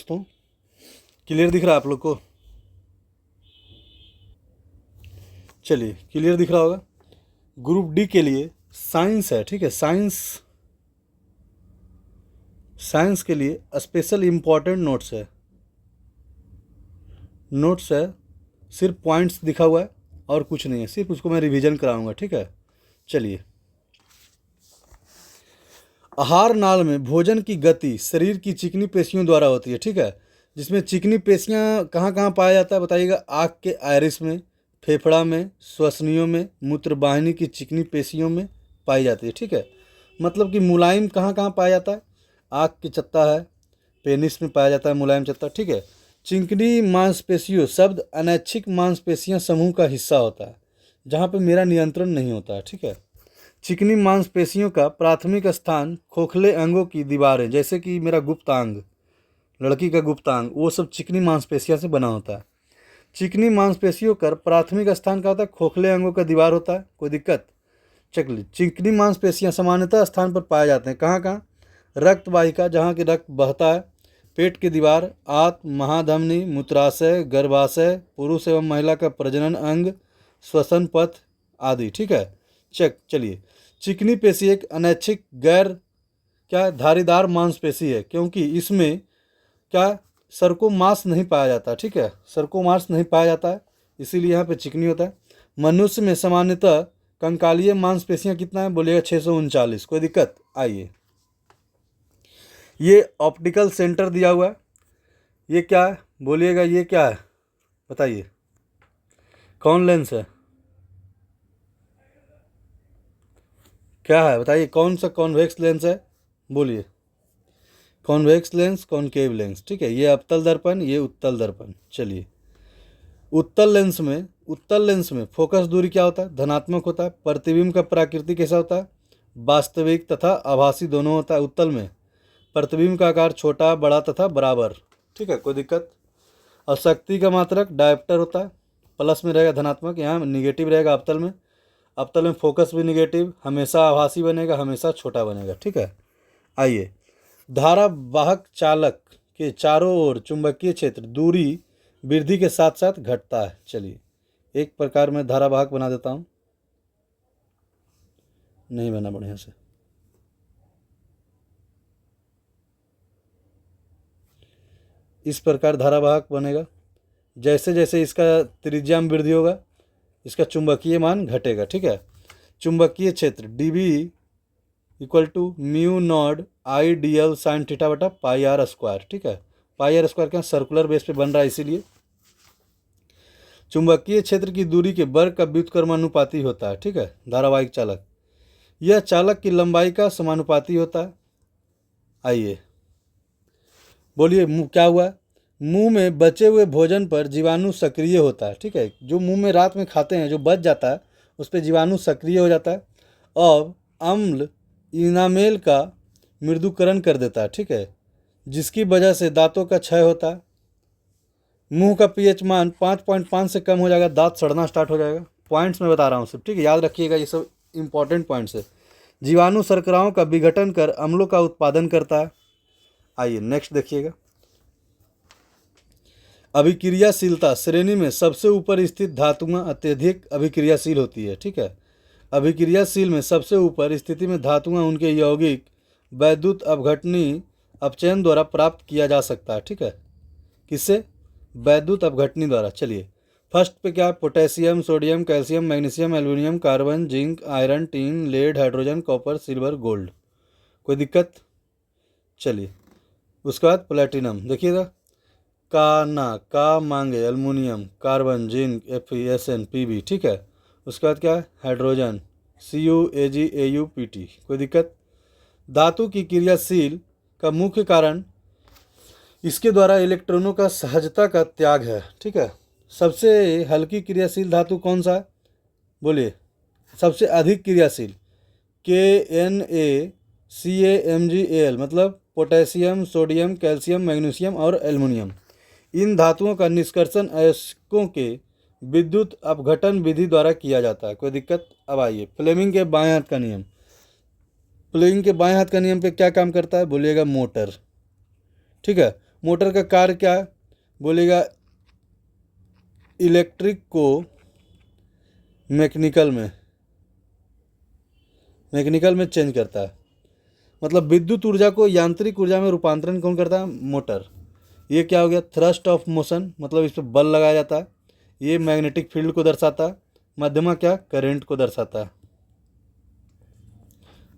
दोस्तों, क्लियर दिख रहा है आप लोग को? चलिए, क्लियर दिख रहा होगा। ग्रुप डी के लिए साइंस है, ठीक है। साइंस के लिए स्पेशल इम्पोर्टेंट नोट्स है। सिर्फ पॉइंट्स दिखा हुआ है और कुछ नहीं है, सिर्फ उसको मैं रिवीजन कराऊंगा, ठीक है। चलिए, आहार नाल में भोजन की गति शरीर की चिकनी पेशियों द्वारा होती है, ठीक है। जिसमें चिकनी पेशियां कहाँ कहाँ पाया जाता है बताइएगा? आँख के आयरिस में, फेफड़ा में, श्वसनियों में, मूत्रवाहिनी की चिकनी पेशियों में पाई जाती है, ठीक है। मतलब कि मुलायम कहाँ कहाँ पाया जाता है? आँख की चत्ता है, पेनिस में पाया जाता है मुलायम चत्ता, ठीक है। चिकनी मांसपेशियों शब्द अनैच्छिक मांसपेशियां समूह का हिस्सा होता है, जहाँ पे मेरा नियंत्रण नहीं होता है, ठीक है। चिकनी मांसपेशियों का प्राथमिक स्थान खोखले अंगों की दीवारें, जैसे कि मेरा गुप्तांग, लड़की का गुप्तांग, वो सब चिकनी मांसपेशियों से बना होता है। चिकनी मांसपेशियों का प्राथमिक स्थान क्या होता है? खोखले अंगों का दीवार होता है। कोई दिक्कत? चलिए, चिकनी मांसपेशियां सामान्यतः स्थान पर पाए जाते हैं कहाँ कहाँ? रक्त वाहिका, जहाँ की रक्त बहता है, पेट की दीवार, आंत, महाधमनी, मूत्राशय, गर्भाशय, पुरुष एवं महिला का प्रजनन अंग, श्वसन पथ आदि, ठीक है। चलिए, चिकनी पेशी एक अनैच्छिक गैर क्या धारीदार मांसपेशी है, क्योंकि इसमें क्या सर्कोमास नहीं पाया जाता, ठीक है। सर्कोमास नहीं पाया जाता है, इसीलिए यहाँ पे चिकनी होता है। मनुष्य में सामान्यतः कंकालीय मांसपेशियां कितना है? बोलिएगा 639। कोई दिक्कत? आइए, ये ऑप्टिकल सेंटर दिया हुआ है, ये क्या है? बोलिएगा ये क्या है, बताइए। कौन लेंस है? क्या है बताइए? कौन सा कॉन्वेक्स लेंस है? बोलिए। कॉन्वेक्स लेंस, कॉनकेव लेंस, ठीक है। ये अवतल दर्पण, ये उत्तल दर्पण। चलिए, उत्तल लेंस में फोकस दूरी क्या होता है? धनात्मक होता है। प्रतिबिंब का प्रकृति कैसा होता है? वास्तविक तथा आभासी दोनों होता है। उत्तल में प्रतिबिंब का आकार छोटा, बड़ा तथा बराबर, ठीक है। कोई दिक्कत? और शक्ति का मात्रक डायोप्टर होता है, प्लस में रहेगा धनात्मक, यहाँ निगेटिव रहेगा अवतल में। अवतल में फोकस भी निगेटिव, हमेशा आभासी बनेगा, हमेशा छोटा बनेगा, ठीक है। आइए, धारावाहक चालक के चारों ओर चुंबकीय क्षेत्र दूरी वृद्धि के साथ साथ घटता है। चलिए, एक प्रकार में धारावाहक बना देता हूँ, नहीं बना बढ़िया से। इस प्रकार धारावाहक बनेगा। जैसे जैसे इसका त्रिज्या में वृद्धि होगा, इसका चुंबकीय मान घटेगा, ठीक है। चुंबकीय क्षेत्र dB equal to mu naught I D L sine theta बटा पाई आर स्क्वायर, ठीक है। पाई आर स्क्वायर क्या सर्कुलर बेस पे बन रहा है, इसीलिए चुंबकीय क्षेत्र की दूरी के वर्ग का व्युत्क्रमानुपाती होता है, ठीक है। धारावाहिक चालक, यह चालक की लंबाई का समानुपाती होता है। आइए, बोलिए क्या हुआ? मुंह में बचे हुए भोजन पर जीवाणु सक्रिय होता है, ठीक है। जो मुंह में रात में खाते हैं, जो बच जाता है, उस पर जीवाणु सक्रिय हो जाता है और अम्ल इनामेल का मृदुकरण कर देता है, ठीक है, जिसकी वजह से दांतों का क्षय होता है। मुंह का पीएच मान 5.5 से कम हो जाएगा, दांत सड़ना स्टार्ट हो जाएगा। पॉइंट्स में बता रहा हूँ सब, ठीक है, याद रखिएगा, ये सब इंपॉर्टेंट पॉइंट्स है। जीवाणु शर्कराओं का विघटन कर अम्लों का उत्पादन करता है। आइए नेक्स्ट देखिएगा। अभिक्रियाशीलता श्रेणी में सबसे ऊपर स्थित धातुएं अत्यधिक अभिक्रियाशील होती है, ठीक है। अभिक्रियाशील में सबसे ऊपर स्थिति में धातुएं उनके यौगिक वैद्युत अपघटनी अपचयन द्वारा प्राप्त किया जा सकता है, ठीक है। किससे? वैद्युत अपघटनी द्वारा। चलिए, फर्स्ट पे क्या? Potassium, sodium, calcium, magnesium, aluminium, carbon, zinc, iron, tin, lead, hydrogen, copper, silver, gold. कोई दिक्कत? चलिए, उसके बाद प्लेटिनम देखिएगा, का मांगे aluminium, carbon, zinc, Fe, Pb, ठीक है। उसके बाद क्या है? Hydrogen, CuAgAuPt। कोई दिक्कत? धातु की क्रियाशील का मुख्य कारण इसके द्वारा इलेक्ट्रॉनों का सहजता का त्याग है, ठीक है। सबसे हल्की क्रियाशील धातु कौन सा है? बोलिए। सबसे अधिक क्रियाशील KNaCaMgAl, मतलब पोटेशियम, सोडियम, कैल्शियम, मैग्नीशियम और एल्युमिनियम। इन धातुओं का निष्कर्षण अयस्कों के विद्युत अपघटन विधि द्वारा किया जाता है। कोई दिक्कत? अब आइए, फ्लेमिंग के बाएं हाथ का नियम। फ्लेमिंग के बाएं हाथ का नियम पे क्या काम करता है? बोलिएगा मोटर, ठीक है। मोटर का कार्य क्या है बोलेगा, इलेक्ट्रिक को मैकेनिकल में चेंज करता है। मतलब विद्युत ऊर्जा को यांत्रिक ऊर्जा में रूपांतरण कौन करता है, मोटर। ये क्या हो गया, थ्रस्ट ऑफ मोशन, मतलब इस पर बल लगाया जाता है। ये मैग्नेटिक फील्ड को दर्शाता है। मध्यमा क्या, करंट को दर्शाता है।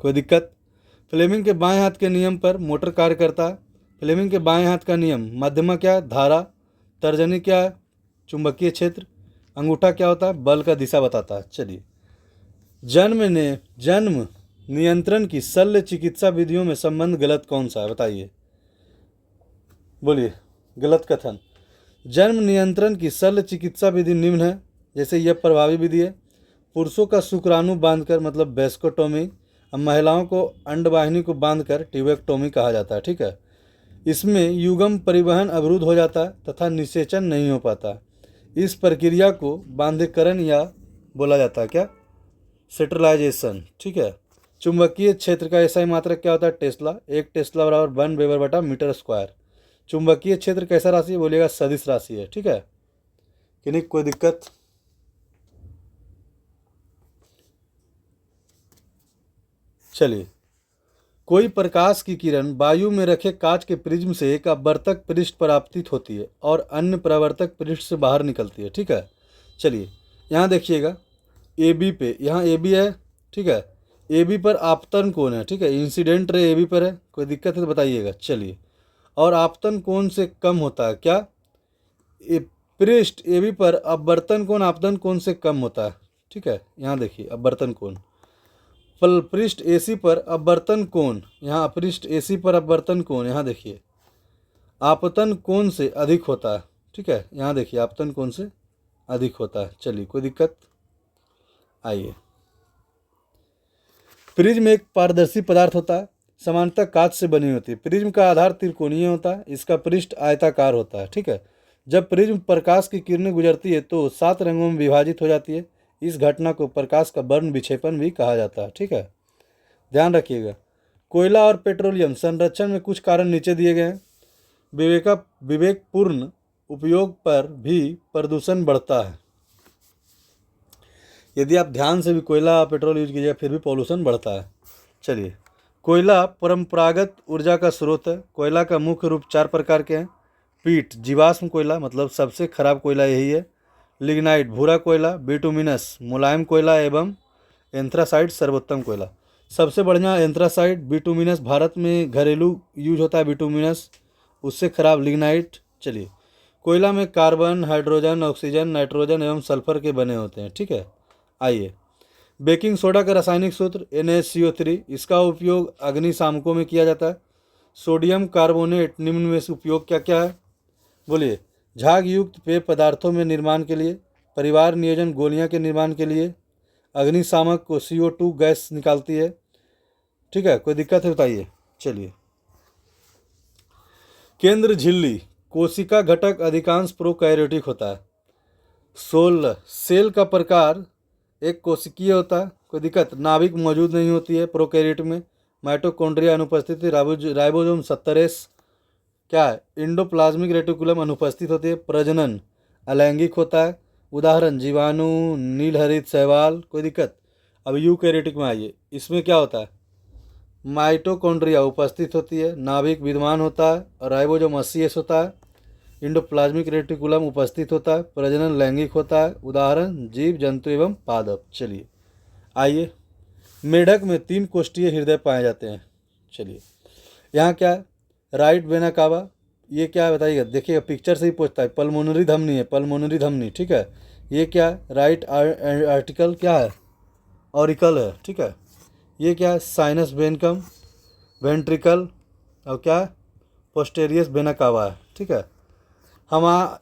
कोई दिक्कत। फ्लेमिंग के बाएं हाथ के नियम पर मोटर कार्य करता है। फ्लेमिंग के बाएं हाथ का नियम, मध्यमा क्या, धारा। तर्जनी क्या है, चुंबकीय क्षेत्र। अंगूठा क्या होता है, बल का दिशा बताता है। चलिए, जन्म नियंत्रण की शल्य चिकित्सा विधियों में संबंध गलत कौन सा है, बताइए, बोलिए। गलत कथन। जन्म नियंत्रण की शल्य चिकित्सा विधि निम्न है। जैसे यह प्रभावी विधि है, पुरुषों का शुक्राणु बांधकर, मतलब वेस्कोटोमी। अब महिलाओं को अंडवाहिनी को बांधकर ट्यूबेक्टोमी कहा जाता है। ठीक है। इसमें युग्म परिवहन अवरुद्ध हो जाता है तथा निषेचन नहीं हो पाता। इस प्रक्रिया को बांधेकरण या बोला जाता है क्या, सेंट्रलाइजेशन। ठीक है। चुंबकीय क्षेत्र का एसआई मात्रक क्या होता है, टेस्ला। 1 टेस्ला बराबर 1 वेबर बटा मीटर स्क्वायर। चुंबकीय क्षेत्र कैसा राशि है, बोलिएगा सदिश राशि है। ठीक है कि नहीं, कोई दिक्कत। चलिए, कोई प्रकाश की किरण वायु में रखे कांच के प्रिज्म से एक अपवर्तक पृष्ठ पर आपतित होती है और अन्य परावर्तक पृष्ठ से बाहर निकलती है। ठीक है। चलिए, यहाँ देखिएगा ए बी पे, यहाँ ए बी है। ठीक है। ए बी पर आपतन कोण है। ठीक है। इंसिडेंट रे ए बी पर है, कोई दिक्कत है तो बताइएगा। चलिए, और आपतन कोण से कम होता है क्या, पृष्ठ ए बी पर अपवर्तन कोण आपतन कोण से कम होता है। ठीक है। यहाँ देखिए अपवर्तन कोण, पृष्ठ एसी पर अपवर्तन कोण, यहाँ पृष्ठ एसी पर अपवर्तन कोण, यहाँ देखिए आपतन कोण से अधिक होता है। ठीक है। यहाँ देखिए आपतन कोण से अधिक होता है। चलिए, कोई दिक्कत। आइए, प्रिज्म एक पारदर्शी पदार्थ होता है, सामान्यतः कांच से बनी होती है। प्रिज्म का आधार त्रिकोणीय होता है, इसका पृष्ठ आयताकार होता है। ठीक है। जब प्रिज्म प्रकाश की किरणें गुजरती है तो 7 रंगों में विभाजित हो जाती है। इस घटना को प्रकाश का वर्ण विक्षेपण भी कहा जाता है। ठीक है। ध्यान रखिएगा। कोयला और पेट्रोलियम संरक्षण में कुछ कारण नीचे दिए गए हैं। विवेकपूर्ण उपयोग पर भी प्रदूषण बढ़ता है। यदि आप ध्यान से भी कोयला पेट्रोल यूज कीजिएगा फिर भी पॉल्यूशन बढ़ता है। चलिए, कोयला परंपरागत ऊर्जा का स्रोत है। कोयला का मुख्य रूप 4 प्रकार के हैं। पीट, जीवाश्म कोयला, मतलब सबसे खराब कोयला यही है। लिग्नाइट, भूरा कोयला। बिटुमिनस, मुलायम कोयला। एवं एंथ्रासाइट, सर्वोत्तम कोयला। सबसे बढ़िया एंथ्रासाइट। बिटुमिनस भारत में घरेलू यूज होता है बिटुमिनस, उससे खराब लिग्नाइट। चलिए, कोयला में कार्बन, हाइड्रोजन, ऑक्सीजन, नाइट्रोजन एवं सल्फर के बने होते हैं। ठीक है। आइए, बेकिंग सोडा का रासायनिक सूत्र NaCO3, इसका उपयोग अग्निशामकों में किया जाता है। सोडियम कार्बोनेट निम्न में से उपयोग क्या क्या है, बोलिए। झाग युक्त पेय पदार्थों में निर्माण के लिए, परिवार नियोजन गोलियां के निर्माण के लिए, अग्निशामक को CO2 गैस निकालती है। ठीक है, कोई दिक्कत है बताइए। चलिए, केंद्र झिल्ली कोशिका घटक अधिकांश प्रोकैरियोटिक होता है। 16 सेल का प्रकार एक कोशिकीय होता है, कोई दिक्कत। नाभिक मौजूद नहीं होती है प्रोकैरियोट में। माइटोकॉन्ड्रिया अनुपस्थित है। राइबोसोम 70S क्या है, इंडोप्लाज्मिक रेटिकुलम अनुपस्थित होती है। प्रजनन अलैंगिक होता है। उदाहरण जीवाणु, नीलहरित शैवाल। कोई दिक्कत। अब यूकैरियोटिक में आइए, इसमें क्या होता है, माइटोकॉन्ड्रिया उपस्थित होती है, नाभिक विद्यमान होता है और राइबोसोम 80S होता है। इंडोप्लाज्मिक रेटिकुलम उपस्थित होता है। प्रजनन लैंगिक होता है। उदाहरण जीव जंतु एवं पादप। चलिए, आइए, मेढक में 3 कोष्ठीय हृदय पाए जाते हैं। चलिए, यहाँ क्या है, राइट वेना कावा, ये क्या है बताइएगा। देखिएगा पिक्चर से ही पूछता है। पल्मोनरी धमनी है, पल्मोनरी धमनी। ठीक है। ये क्या है, राइट आर्टिकल क्या है, ऑरिकल है। ठीक है। ये क्या है, साइनस वेनकम, वेंट्रिकल, और क्या है, पोस्टेरियस वेना कावा है। ठीक है।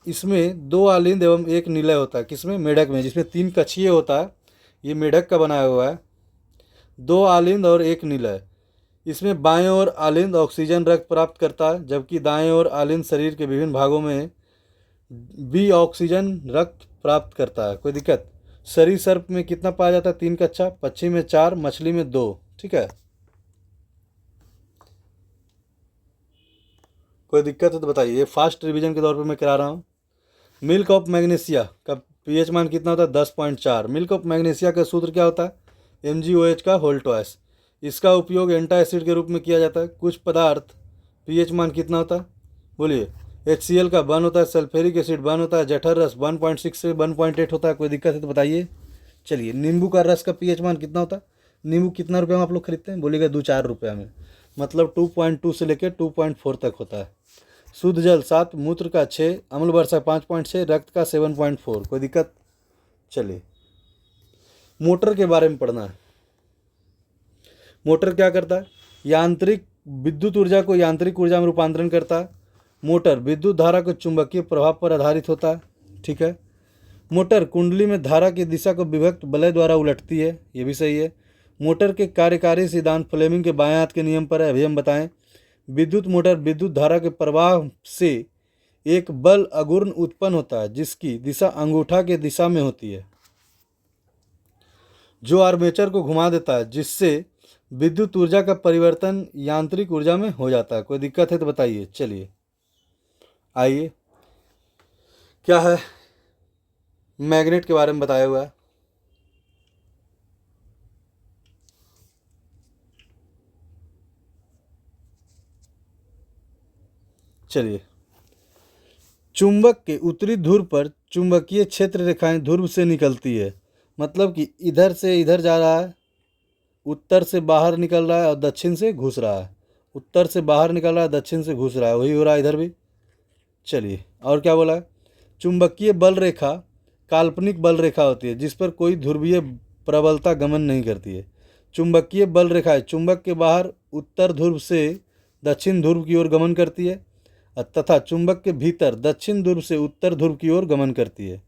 इसमें 2 आलिंद एवं 1 निलय होता है। किसमें, मेढक में, जिसमें 3 कक्षीय होता है। ये मेढक का बनाया हुआ है। 2 आलिंद और 1 निलय। इसमें बाएं ओर आलिंद ऑक्सीजन रक्त प्राप्त करता है, जबकि दाएं ओर आलिंद शरीर के विभिन्न भागों में भी ऑक्सीजन रक्त प्राप्त करता है। कोई दिक्कत। सरीसृप में कितना पाया जाता है, 3 कक्षा। पक्षी में 4, मछली में 2। ठीक है। कोई दिक्कत है तो बताइए, ये फास्ट रिवीजन के तौर पे मैं करा रहा हूँ। मिल्क ऑफ मैग्नीशिया का पीएच मान कितना होता है? 10.4। मिल्क ऑफ मैग्नीशिया का सूत्र क्या होता है? MgOH का होल ट्वाइस। इसका उपयोग एंटासिड के रूप में किया जाता है। कुछ पदार्थ पीएच मान कितना होता है? बोलिए। HCl का 1 होता है, सल्फ्यूरिक एसिड 1 होता है, जठर रस 1.6 से 1.8 होता है। कोई दिक्कत है तो बताइए। चलिए, नींबू का रस का पीएच मान कितना होता है? नींबू कितना रुपये में आप लोग खरीदते हैं? बोलिएगा 2-4 रुपये में, मतलब 2.2 से लेकर 2.4 तक होता है। शुद्ध जल 7, मूत्र का 6, अम्ल वर्षा 5.6, रक्त का 7.4। कोई दिक्कत? चलिए, मोटर के बारे में पढ़ना है। मोटर क्या करता है? यांत्रिक विद्युत ऊर्जा को यांत्रिक ऊर्जा में रूपांतरण करता है। मोटर विद्युत धारा को चुंबकीय प्रभाव पर आधारित होता है। ठीक है। मोटर कुंडली में धारा की दिशा को विभक्त वलय द्वारा उलटती है। ये भी सही है। मोटर के कार्यकारी सिद्धांत फ्लेमिंग के बाएं हाथ के नियम पर है, अभी हम बताएं। विद्युत मोटर विद्युत धारा के प्रवाह से एक बल अघूर्ण उत्पन्न होता है जिसकी दिशा अंगूठा के दिशा में होती है, जो आर्मेचर को घुमा देता है, जिससे विद्युत ऊर्जा का परिवर्तन यांत्रिक ऊर्जा में हो जाता है। कोई दिक्कत है तो बताइए। चलिए आइए, क्या है? मैग्नेट के बारे में बताया हुआ है। चलिए, चुंबक के उत्तरी ध्रुव पर चुंबकीय क्षेत्र रेखाएं ध्रुव से निकलती है, मतलब कि इधर से इधर जा रहा है, उत्तर से बाहर निकल रहा है और दक्षिण से घुस रहा है। उत्तर से बाहर निकल रहा है, दक्षिण से घुस रहा है, वही हो रहा है इधर भी। चलिए, और क्या बोला है? चुंबकीय बल रेखा काल्पनिक बल रेखा होती है जिस पर कोई ध्रुवीय प्रबलता गमन नहीं करती है। चुंबकीय बल रेखाएं चुंबक के बाहर उत्तर ध्रुव से दक्षिण ध्रुव की ओर गमन करती है तथा चुंबक के भीतर दक्षिण ध्रुव से उत्तर ध्रुव की ओर गमन करती है।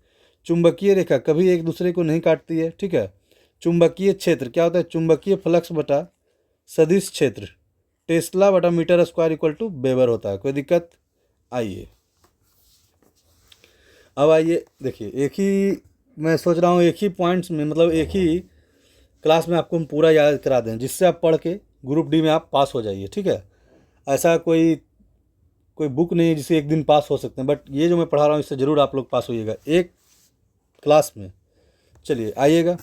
चुंबकीय रेखा कभी एक दूसरे को नहीं काटती है। ठीक है। चुंबकीय क्षेत्र क्या होता है? चुंबकीय फ्लक्स बटा सदिश क्षेत्र टेस्ला बटा metre square equal to weber होता है। कोई दिक्कत? आइए, अब आइए देखिए, एक ही मैं सोच रहा हूँ एक ही पॉइंट्स में, मतलब एक ही क्लास में आपको हम पूरा याद करा दें, जिससे आप पढ़ के ग्रुप डी में आप पास हो जाइए। ठीक है। ऐसा कोई बुक नहीं है जिसे एक दिन पास हो सकते हैं, बट ये जो मैं पढ़ा रहा हूँ इससे ज़रूर आप लोग पास होइएगा एक क्लास में। चलिए आइएगा,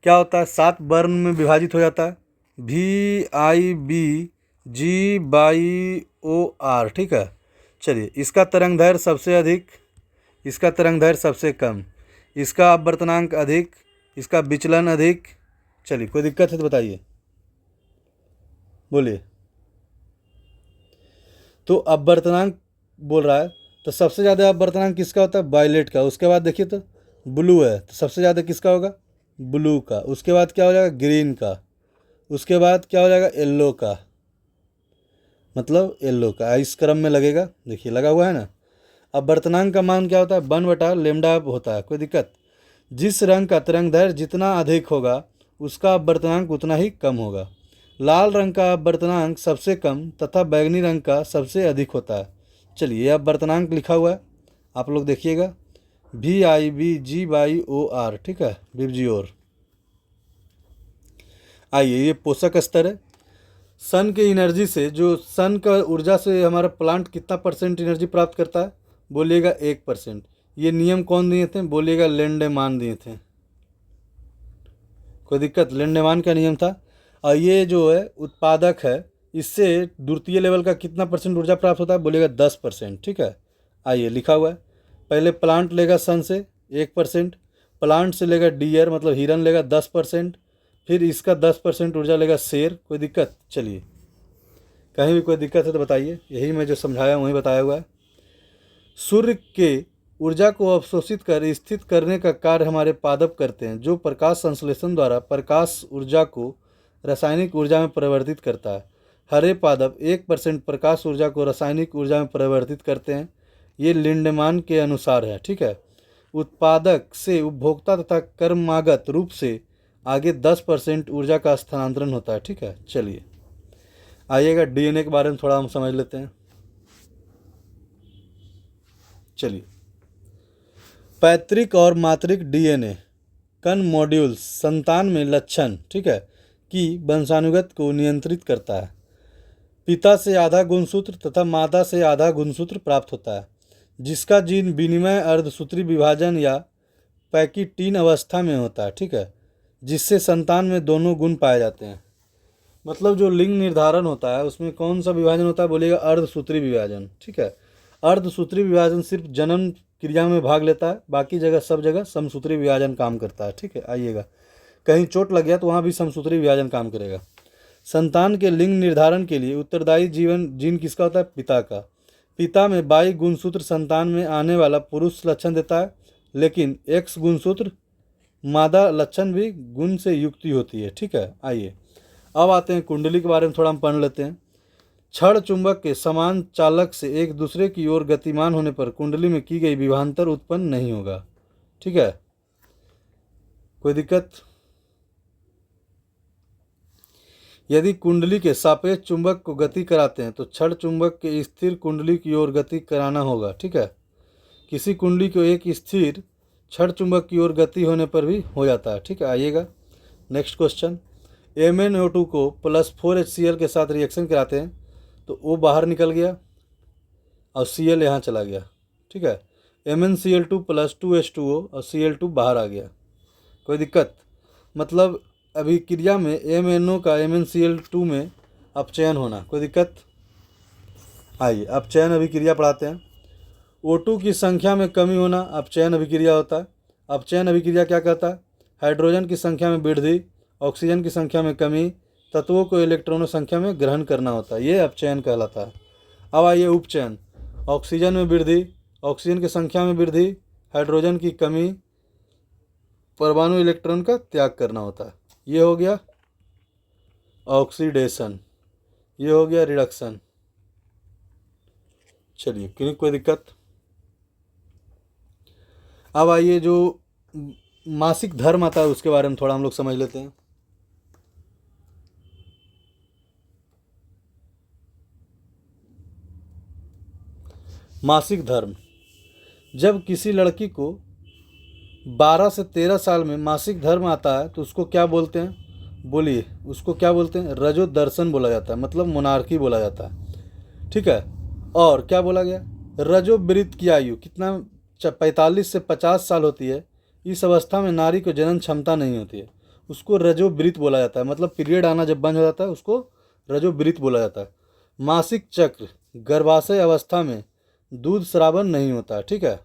क्या होता है? 7 वर्ण में विभाजित हो जाता है। VIBGOR। ठीक है। चलिए, इसका तरंग दैर्घ्य सबसे अधिक, इसका तरंग दैर्घ्य सबसे कम, इसका अपवर्तनांक अधिक, इसका विचलन अधिक। चलिए, कोई दिक्कत है तो बताइए। बोलिए। तो अपवर्तनांक बोल रहा है, तो सबसे ज़्यादा अपवर्तनांक किसका होता है? वायलेट का। उसके बाद देखिए तो ब्लू है, तो सबसे ज़्यादा किसका होगा? ब्लू का। उसके बाद क्या हो जाएगा? ग्रीन का। उसके बाद क्या हो जाएगा? येल्लो का, मतलब येल्लो का। इस क्रम में लगेगा, देखिए लगा हुआ है ना। अब वर्तनांक का मान क्या होता है? 1/λ होता है। कोई दिक्कत? जिस रंग का तरंग दैर्घ्य जितना अधिक होगा उसका अपवर्तनांक उतना ही कम होगा। लाल रंग का अपवर्तनांक सबसे कम तथा बैगनी रंग का सबसे अधिक होता है। चलिए, यह अपवर्तनांक लिखा हुआ है, आप लोग देखिएगा। VIBGOR। ठीक है, विबजियोर। आइए, ये पोषक स्तर है। सन के एनर्जी से, जो सन का ऊर्जा से हमारा प्लांट कितना % एनर्जी प्राप्त करता है? बोलिएगा 1%। ये नियम कौन दिए थे? बोलिएगा लिंडेमान दिए थे। कोई दिक्कत? लिंडेमान का नियम था। और ये जो है उत्पादक है, इससे द्वितीय लेवल का कितना % ऊर्जा प्राप्त होता है? बोलिएगा 10%। ठीक है। आइए, लिखा हुआ है। पहले प्लांट लेगा सन से 1%, प्लांट से लेगा डियर मतलब हिरन लेगा 10%, फिर इसका 10% ऊर्जा लेगा शेर। कोई दिक्कत? चलिए, कहीं भी कोई दिक्कत है तो बताइए। यही मैं जो समझाया वही बताया हुआ है। सूर्य के ऊर्जा को अवशोषित कर स्थित करने का कार्य हमारे पादप करते हैं, जो प्रकाश संश्लेषण द्वारा प्रकाश ऊर्जा को रासायनिक ऊर्जा में परिवर्तित करता है। हरे पादप 1% प्रकाश ऊर्जा को रासायनिक ऊर्जा में परिवर्तित करते हैं। ये लिंडेमान के अनुसार है। ठीक है। उत्पादक से उपभोक्ता तथा कर्मागत रूप से आगे 10% ऊर्जा का स्थानांतरण होता है। ठीक है। चलिए आइएगा, DNA के बारे में थोड़ा हम समझ लेते हैं। चलिए, पैतृक और मातृक DNA कण मॉड्यूल्स संतान में लक्षण, ठीक है, कि वंशानुगत को नियंत्रित करता है। पिता से आधा गुणसूत्र तथा माता से आधा गुणसूत्र प्राप्त होता है, जिसका जीन विनिमय अर्धसूत्री विभाजन या पैकिटीन अवस्था में होता है, ठीक है, जिससे संतान में दोनों गुण पाए जाते हैं। मतलब जो लिंग निर्धारण होता है उसमें कौन सा विभाजन होता है, बोलिएगा अर्धसूत्री विभाजन, ठीक है। अर्धसूत्री विभाजन सिर्फ जन्म क्रिया में भाग लेता है, बाकी जगह सब जगह समसूत्री विभाजन काम करता है, ठीक है। आइएगा, कहीं चोट लग गया तो वहाँ भी समसूत्री विभाजन काम करेगा। संतान के लिंग निर्धारण के लिए उत्तरदायी जीन किसका होता है, पिता का। पिता में बाई गुणसूत्र संतान में आने वाला पुरुष लक्षण देता है, लेकिन एक्स गुणसूत्र मादा लक्षण भी गुण से युक्ति होती है, ठीक है। आइए अब आते हैं कुंडली के बारे में थोड़ा हम पढ़ लेते हैं। क्षण चुंबक के समान चालक से एक दूसरे की ओर गतिमान होने पर कुंडली में की गई विभवांतर उत्पन्न नहीं होगा, ठीक है। कोई दिक्कत? यदि कुंडली के सापेक्ष चुंबक को गति कराते हैं तो क्षण चुंबक के स्थिर कुंडली की ओर गति कराना होगा, ठीक है। किसी कुंडली को एक स्थिर क्षण चुंबक की ओर गति होने पर भी हो जाता है, ठीक है। आइएगा नेक्स्ट क्वेश्चन। MnO2 को +4 HCl के साथ रिएक्शन कराते हैं तो O बाहर निकल गया और Cl यहाँ चला गया, ठीक है। MnCl2 + 2H2O और Cl2 बाहर आ गया। कोई दिक्कत? मतलब अभिक्रिया में MnO का MnCl2 में अपचयन होना। कोई दिक्कत? आइए अपचयन अभिक्रिया पढ़ाते हैं। O2 की संख्या में कमी होना अपचयन अभिक्रिया होता है। अपचयन अभिक्रिया क्या कहता है? हाइड्रोजन की संख्या में वृद्धि, ऑक्सीजन की संख्या में कमी, तत्वों को इलेक्ट्रॉनों संख्या में ग्रहण करना होता है, ये अपचयन कहलाता है। अब आइए उपचयन। ऑक्सीजन में वृद्धि, ऑक्सीजन की संख्या में वृद्धि, हाइड्रोजन की कमी, परमाणु इलेक्ट्रॉन का त्याग करना होता है। ये हो गया ऑक्सीडेशन, ये हो गया रिडक्शन। चलिए क्यों, कोई दिक्कत? अब आइए जो मासिक धर्म आता है उसके बारे में थोड़ा हम लोग समझ लेते हैं। मासिक धर्म, जब किसी लड़की को 12 से 13 साल में मासिक धर्म आता है तो उसको क्या बोलते हैं? बोलिए, उसको क्या बोलते हैं? रजो दर्शन बोला जाता है, मतलब मोनार्की बोला जाता है, ठीक है। और क्या बोला गया? रजोवृत्त की आयु कितना? 45 से 50 साल होती है। इस अवस्था में नारी को जनन क्षमता नहीं होती है, उसको रजोवृत्त बोला जाता है। मतलब पीरियड आना जब बंद हो जाता है उसको रजोवृत्त बोला जाता है। मासिक चक्र, गर्भाशय अवस्था में दूध स्रावन नहीं होता है, ठीक है।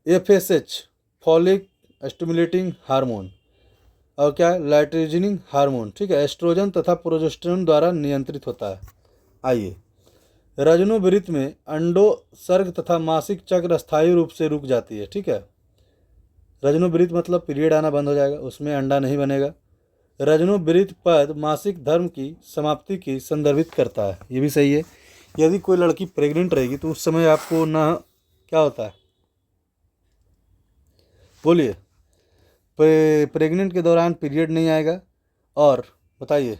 FSH फॉलिक स्टिमुलेटिंग हार्मोन, और क्या है? लाइट्रोजनिंग हार्मोन, ठीक है, एस्ट्रोजन तथा प्रोजेस्टेरोन द्वारा नियंत्रित होता है। आइए, रजनोवृत्त में अंडोत्सर्ग तथा मासिक चक्र स्थायी रूप से रुक जाती है, ठीक है। रजनोवृत्त मतलब पीरियड आना बंद हो जाएगा, उसमें अंडा नहीं बनेगा। रजनोवृत्त पद मासिक धर्म की समाप्ति की संदर्भित करता है, ये भी सही है। यदि कोई लड़की प्रेग्नेंट रहेगी तो उस समय आपको ना क्या होता है, बोलिए, प्रेग्नेंट के दौरान पीरियड नहीं आएगा। और बताइए,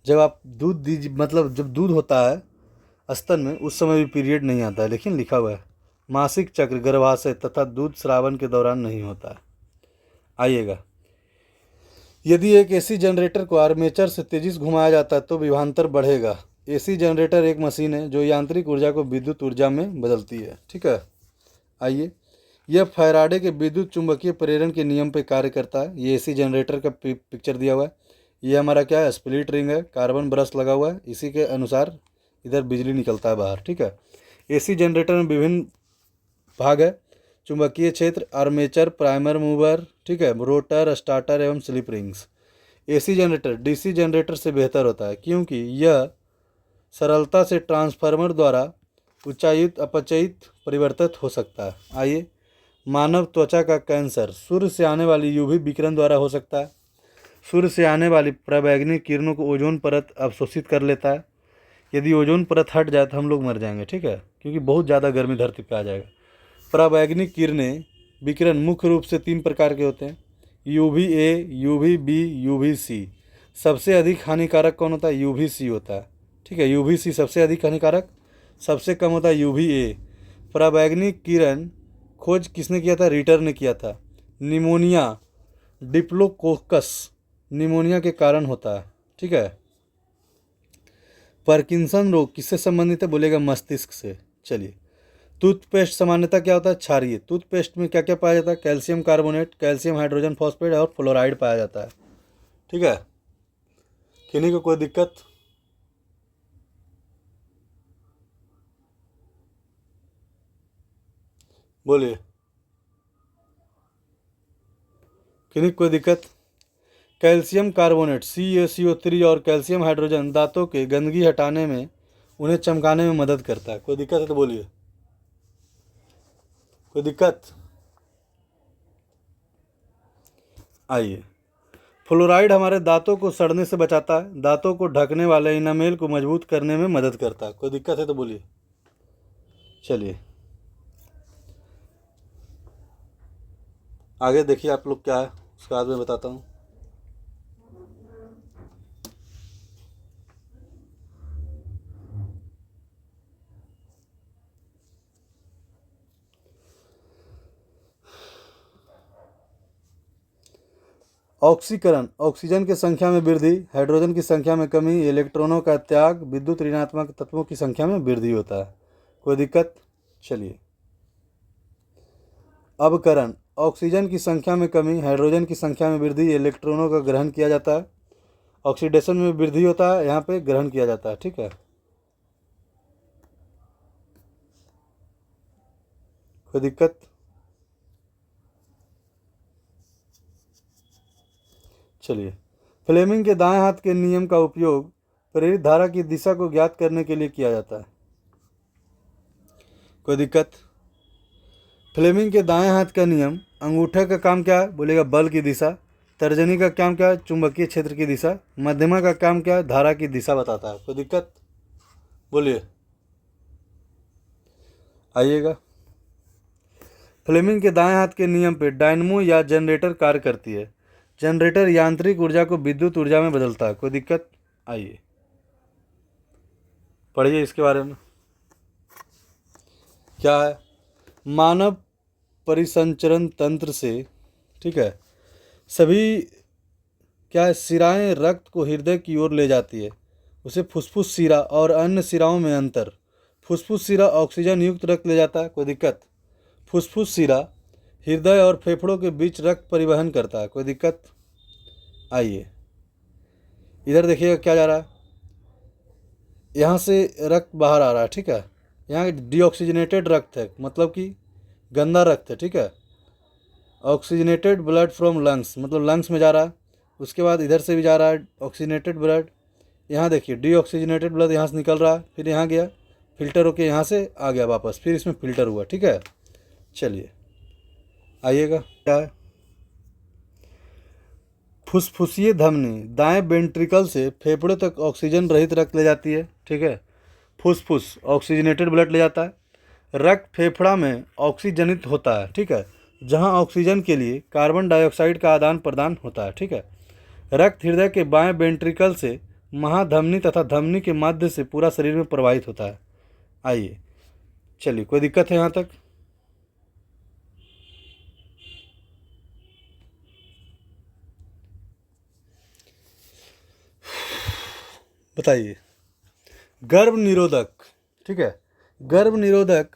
जब आप दूध दीजिए, मतलब जब दूध होता है स्तन में उस समय भी पीरियड नहीं आता है, लेकिन लिखा हुआ है मासिक चक्र गर्भाशय तथा दूध स्रावन के दौरान नहीं होता है। आइएगा, यदि एक AC जनरेटर को आर्मेचर से तेजी से घुमाया जाता है तो विभवांतर बढ़ेगा। AC जनरेटर एक मशीन है जो यांत्रिक ऊर्जा को विद्युत ऊर्जा में बदलती है, ठीक है। आइए, यह फैराडे के विद्युत चुंबकीय प्रेरण के नियम पर कार्य करता है। ये AC जनरेटर का पिक्चर दिया हुआ है। ये हमारा क्या है? स्प्लिट रिंग है, कार्बन ब्रश लगा हुआ है, इसी के अनुसार इधर बिजली निकलता है बाहर, ठीक है। AC जनरेटर में विभिन्न भाग है: चुंबकीय क्षेत्र, आर्मेचर, प्राइमर मूवर, ठीक है, रोटर, स्टार्टर एवं slip rings. AC generator DC generator से बेहतर होता है क्योंकि यह सरलता से ट्रांसफार्मर द्वारा उच्चायुक्त अपचयित परिवर्तित हो सकता है। आइए, मानव त्वचा का कैंसर सूर्य से आने वाली UV विकिरण द्वारा हो सकता है। सूर्य से आने वाली पराबैंगनी किरणों को ओजोन परत अवशोषित कर लेता है। यदि ओजोन परत हट जाए तो हम लोग मर जाएंगे, ठीक है, क्योंकि बहुत ज़्यादा गर्मी धरती पर आ जाएगा। पराबैंगनी किरणें विकिरण मुख्य रूप से 3 प्रकार के होते हैं: UVA, UVB, UVC। सबसे अधिक हानिकारक कौन होता है? UVC होता है, ठीक है। UVC सबसे अधिक हानिकारक, सबसे कम होता है UVA। पराबैंगनी किरण खोज किसने किया था? रिटर ने किया था। निमोनिया डिप्लोकोकस निमोनिया के कारण होता है, ठीक है। पार्किंसन रोग किससे संबंधित है, बोलेगा मस्तिष्क से। चलिए, टूथपेस्ट सामान्यतः क्या होता है, क्षारीय। टूथपेस्ट में क्या क्या पाया जाता है, calcium carbonate, calcium hydrogen phosphate और फ्लोराइड पाया जाता है, ठीक है। किन्हीं को कोई दिक्कत? बोलिए, किन्हीं को कोई दिक्कत? कैल्शियम कार्बोनेट CaCO3 और कैल्शियम हाइड्रोजन दांतों के गंदगी हटाने में, उन्हें चमकाने में मदद करता है। कोई दिक्कत है तो बोलिए, कोई दिक्कत? आइए, फ्लोराइड हमारे दांतों को सड़ने से बचाता है, दांतों को ढकने वाले इनामेल को मजबूत करने में मदद करता है। कोई दिक्कत है तो बोलिए। चलिए आगे देखिए आप लोग क्या है, उसके बाद मैं बताता हूँ। ऑक्सीकरण, ऑक्सीजन की संख्या में वृद्धि, हाइड्रोजन की संख्या में कमी, इलेक्ट्रॉनों का त्याग, विद्युत ऋणात्मक तत्वों की संख्या में वृद्धि होता है। कोई दिक्कत? चलिए, अवकरण, ऑक्सीजन की संख्या में कमी, हाइड्रोजन की संख्या में वृद्धि, इलेक्ट्रॉनों का ग्रहण किया जाता है। ऑक्सीडेशन में वृद्धि होता है, यहाँ पे ग्रहण किया जाता है, ठीक है। कोई दिक्कत? चलिए, फ्लेमिंग के दाएं हाथ के नियम का उपयोग प्रेरित धारा की दिशा को ज्ञात करने के लिए किया जाता है। कोई दिक्कत? फ्लेमिंग के दाएं हाथ का नियम, अंगूठे का काम क्या है, बोलेगा बल की दिशा। तर्जनी का काम क्या है, चुंबकीय क्षेत्र की दिशा। मध्यमा का काम क्या है, धारा की दिशा बताता है। कोई दिक्कत? बोलिए, आइएगा। फ्लेमिंग के दाएं हाथ के नियम पे डायनमो या जनरेटर कार्य करती है। जनरेटर यांत्रिक ऊर्जा को विद्युत ऊर्जा में बदलता है। कोई दिक्कत? आइए पढ़िए इसके बारे में। क्या है, मानव परिसंचरण तंत्र से, ठीक है, सभी क्या है, सिराएं रक्त को हृदय की ओर ले जाती है, उसे फुफ्फुस सिरा और अन्य सिराओं में अंतर। फुफ्फुस सिरा ऑक्सीजन युक्त रक्त ले जाता है। कोई दिक्कत? फुफ्फुस सिरा हृदय और फेफड़ों के बीच रक्त परिवहन करता है। कोई दिक्कत? आइए इधर देखिएगा क्या जा रहा है, यहाँ से रक्त बाहर आ रहा है, ठीक है। यहाँ डीऑक्सीजनेटेड रक्त है, मतलब कि गंदा रक्त है, ठीक है। ऑक्सीजनेटेड ब्लड फ्रॉम लंग्स, मतलब लंग्स में जा रहा है। उसके बाद इधर से भी जा रहा है ऑक्सीजनेटेड ब्लड। यहाँ देखिए डीऑक्सीजनेटेड ब्लड यहाँ से निकल रहा है, फिर यहाँ गया, फिल्टर होके यहाँ से आ गया वापस, फिर इसमें फिल्टर हुआ, ठीक है। चलिए आइएगा, क्या है, फुसफुसिए धमनी दाएं वेंट्रिकल से फेफड़ों तक ऑक्सीजन रहित रक्त ले जाती है, ठीक है। फुसफुस ऑक्सीजनेटेड ब्लड ले जाता है। रक्त फेफड़ा में ऑक्सीजनित होता है, ठीक है, जहां ऑक्सीजन के लिए कार्बन डाइऑक्साइड का आदान प्रदान होता है, ठीक है। रक्त हृदय के बाएं वेंट्रिकल से महाधमनी तथा धमनी के माध्यम से पूरा शरीर में प्रवाहित होता है। आइए चलिए, कोई दिक्कत है यहाँ तक? बताइए। गर्भ निरोधक, ठीक है, गर्भ निरोधक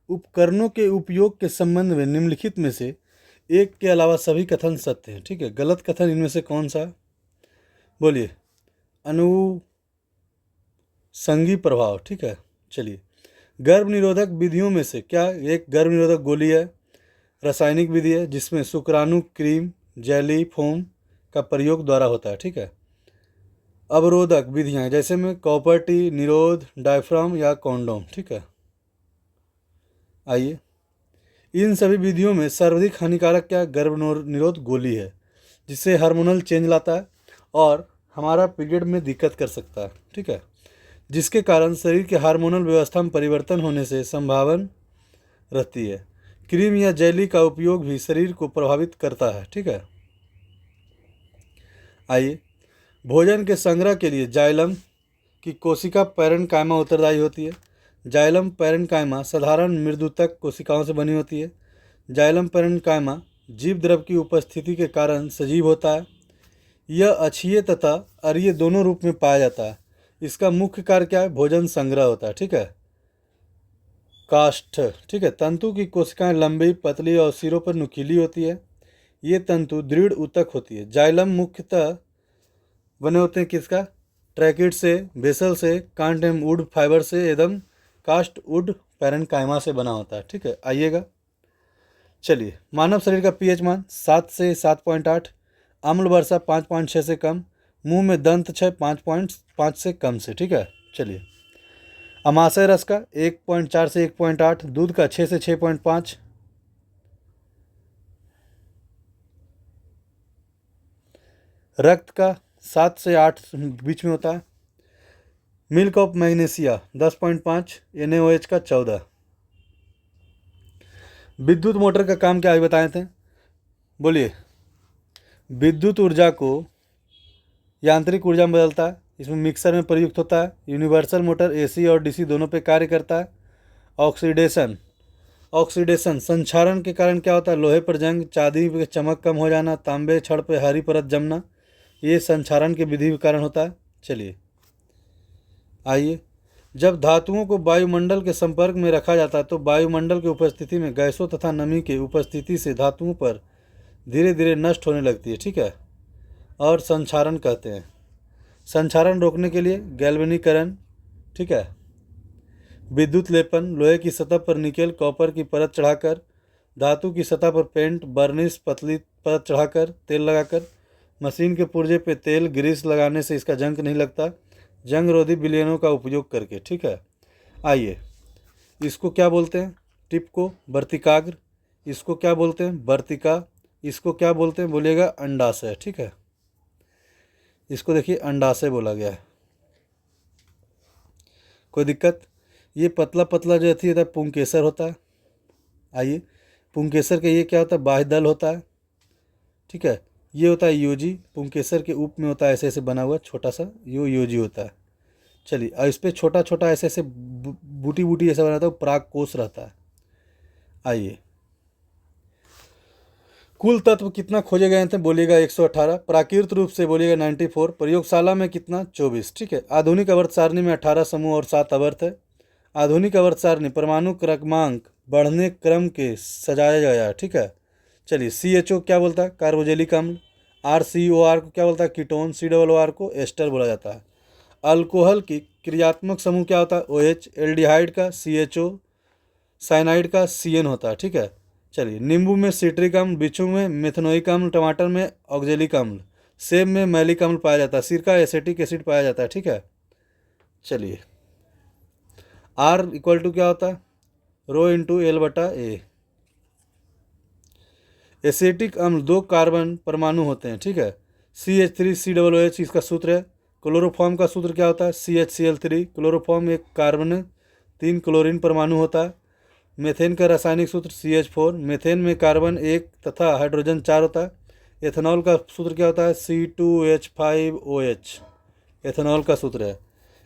उपकरणों के उपयोग के संबंध में निम्नलिखित में से एक के अलावा सभी कथन सत्य हैं, ठीक है। गलत कथन इनमें से कौन सा? बोलिए। अनुसंगी प्रभाव, ठीक है। चलिए, गर्भ निरोधक विधियों में से क्या एक गर्भ निरोधक गोली है, रासायनिक विधि है जिसमें शुक्राणु क्रीम जेली फोम का प्रयोग द्वारा होता है, ठीक है। अवरोधक विधियाँ जैसे में कॉपर टी, निरोध, डायफ्राम या कॉन्डोम, ठीक है। आइए, इन सभी विधियों में सर्वाधिक हानिकारक क्या गर्भ निरोध गोली है, जिससे हार्मोनल चेंज लाता है और हमारा पीरियड में दिक्कत कर सकता है, ठीक है, जिसके कारण शरीर के हार्मोनल व्यवस्था में परिवर्तन होने से संभावना रहती है। क्रीम या जेली का उपयोग भी शरीर को प्रभावित करता है, ठीक है। आइए, भोजन के संग्रह के लिए जाइलम की कोशिका पैरेन्काइमा उत्तरदायी होती है। जाइलम पैरेन्काइमा साधारण मृदुतक कोशिकाओं से बनी होती है। जाइलम पैरेन्काइमा जीव द्रव की उपस्थिति के कारण सजीव होता है। यह अक्षीय तथा अरीय दोनों रूप में पाया जाता है। इसका मुख्य कार्य क्या है? भोजन संग्रह होता है। ठीक है। काष्ठ, ठीक है। तंतु की कोशिकाएं लंबी, पतली और सिरों पर नुकीली होती है। ये तंतु दृढ़ ऊतक होती है। जाइलम मुख्यतः बने होते हैं किसका? ट्रैकिड से, बेसल से, कांट एवं वुड फाइबर से एवं कास्ट वुड पैरेन्काइमा से बना होता है। ठीक है, आइएगा। चलिए, मानव शरीर का पीएच मान 7 से 7.8, अम्ल वर्षा 5.6 से कम, मुंह में दंत क्षय 5.5 से कम से। ठीक है, चलिए। अमाशय रस का 1.4 से 1.8, दूध का 6 से 6.5, रक्त का 7 से 8 बीच में होता है। मिल्क ऑफ मैग्नीशिया 10.5, NaOH का 14। विद्युत मोटर का काम क्या अभी बताए थे? बोलिए। विद्युत ऊर्जा को यांत्रिक ऊर्जा में बदलता है। इसमें मिक्सर में प्रयुक्त होता है। यूनिवर्सल मोटर AC और DC दोनों पे कार्य करता है। ऑक्सीडेशन संक्षारण के कारण क्या होता है? लोहे पर जंग, चांदी पे चमक कम हो जाना, तांबे छड़ पे हरी परत जमना, ये संक्षारण के विधि के कारण होता है। चलिए, आइए। जब धातुओं को वायुमंडल के संपर्क में रखा जाता है तो वायुमंडल की उपस्थिति में गैसों तथा नमी के उपस्थिति से धातुओं पर धीरे धीरे नष्ट होने लगती है। ठीक है, और संक्षारण कहते हैं। संक्षारण रोकने के लिए गैल्वेनीकरण, ठीक है, विद्युत लेपन, लोहे की सतह पर निकेल कॉपर की परत चढ़ाकर, धातु की सतह पर पेंट, बर्निश, पतली परत चढ़ाकर, तेल लगाकर, मशीन के पुर्जे पे तेल ग्रीस लगाने से इसका जंग नहीं लगता, जंग रोधी विलयनों का उपयोग करके। ठीक है, आइए। इसको क्या बोलते हैं? टिप को वर्तिकाग्र, इसको क्या बोलते हैं? वर्तिका, इसको क्या बोलते हैं? बोलिएगा अंडाशय। ठीक है, इसको देखिए अंडाशय बोला गया है। कोई दिक्कत? ये पतला पतला जो होता है पुंकेसर होता है। आइए, पुंकेसर का ये क्या होता है? बाह्य दल होता है। ठीक है, ये होता है योजी। पुंकेसर के ऊप में होता है ऐसे ऐसे बना हुआ छोटा सा, यो योजी होता है। चलिए, और इस पर छोटा छोटा ऐसे ऐसे बूटी बूटी ऐसा बना था, पराग कोष रहता है। आइए, कुल तत्व कितना खोजे गए थे? बोलिएगा 118। प्राकृत रूप से बोलिएगा 94। प्रयोगशाला में कितना? 24। ठीक है। आधुनिक आवर्त सारणी में 18 समूह और 7 आवर्त है। आधुनिक आवर्त सारणी परमाणु क्रमांक बढ़ने क्रम के सजाया गया है। ठीक है, चलिए। CHO क्या बोलता है? कार्बोजेलिक अम्ल। RCOR को क्या बोलता है? कीटोन। COOR को एस्टर बोला जाता है। अल्कोहल की क्रियात्मक समूह क्या होता है? OH। एल्डिहाइड का CHO, साइनाइड का CN होता है। ठीक है, चलिए। नींबू में सिट्रिक अम्ल, बिच्छू में मेथनोइक अम्ल, टमाटर में ऑक्जेलिक अम्ल, सेब में मैलिक अम्ल पाया जाता है, सिरका एसिटिक एसिड पाया जाता है। ठीक है, चलिए। R इक्वल टू क्या होता है? ρ/L/A। एसिटिक अम्ल 2 कार्बन परमाणु होते हैं। ठीक है, CH3COOH इसका सूत्र है। क्लोरोफॉर्म का सूत्र क्या होता है? CHCl3। क्लोरोफॉर्म एक कार्बन 3 क्लोरीन परमाणु होता है। मेथेन का रासायनिक सूत्र CH4। मेथेन में कार्बन 1 तथा हाइड्रोजन 4 होता है। एथेनॉल का सूत्र क्या होता है? C2H5OH एथेनॉल का सूत्र है।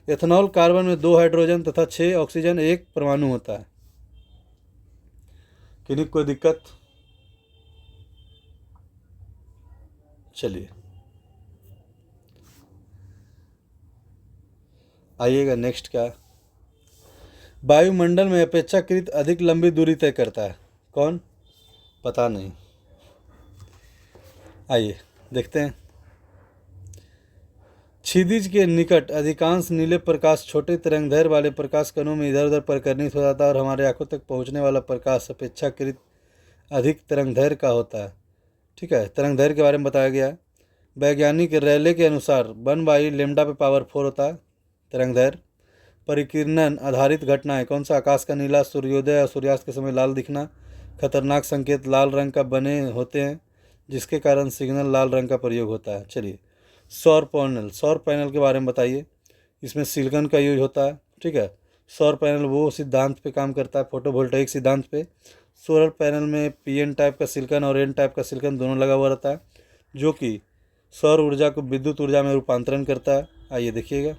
एथेनॉल कार्बन में 2 हाइड्रोजन तथा 6 ऑक्सीजन 1 परमाणु होता है। किन्हीं कोई दिक्कत? चलिए, आइएगा नेक्स्ट। क्या वायुमंडल में अपेक्षाकृत अधिक लंबी दूरी तय करता है? कौन? पता नहीं। आइए देखते हैं। क्षितिज के निकट अधिकांश नीले प्रकाश छोटे तरंगदैर्घ्य वाले प्रकाश कणों में इधर उधर परिकर्णित हो जाता है और हमारे आंखों तक पहुंचने वाला प्रकाश अपेक्षाकृत अधिक तरंगदैर्घ्य का होता है। ठीक है, तरंगदैर्घ्य के बारे में बताया गया है। वैज्ञानिक रैले के अनुसार 1/λ पे पावर 4 होता है तरंगदैर्घ्य। परिकिरणन आधारित घटनाएं कौन सा? आकाश का नीला, सूर्योदय और सूर्यास्त के समय लाल दिखना, खतरनाक संकेत लाल रंग का बने होते हैं जिसके कारण सिग्नल लाल रंग का प्रयोग होता है। चलिए, सौर पैनल के बारे में बताइए। इसमें सिलिकॉन का यूज होता है। ठीक है, सौर पैनल वो सिद्धांत पे काम करता है, फोटोवोल्टाइक सिद्धांत पे। सोलर पैनल में PN टाइप का सिलिकॉन और N टाइप का सिलिकॉन दोनों लगा हुआ रहता है जो कि सौर ऊर्जा को विद्युत ऊर्जा में रूपांतरण करता है। आइए देखिएगा,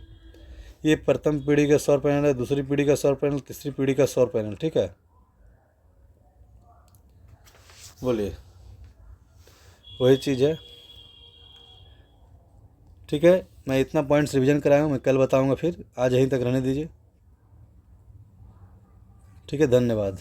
ये प्रथम पीढ़ी का सौर पैनल है, दूसरी पीढ़ी का सौर पैनल, तीसरी पीढ़ी का सौर पैनल। ठीक है, बोलिए। वही चीज़ है। ठीक है, मैं इतना पॉइंट्स रिवीजन कराया हूँ, मैं कल बताऊँगा, फिर आज यहीं तक रहने दीजिए। ठीक है, धन्यवाद।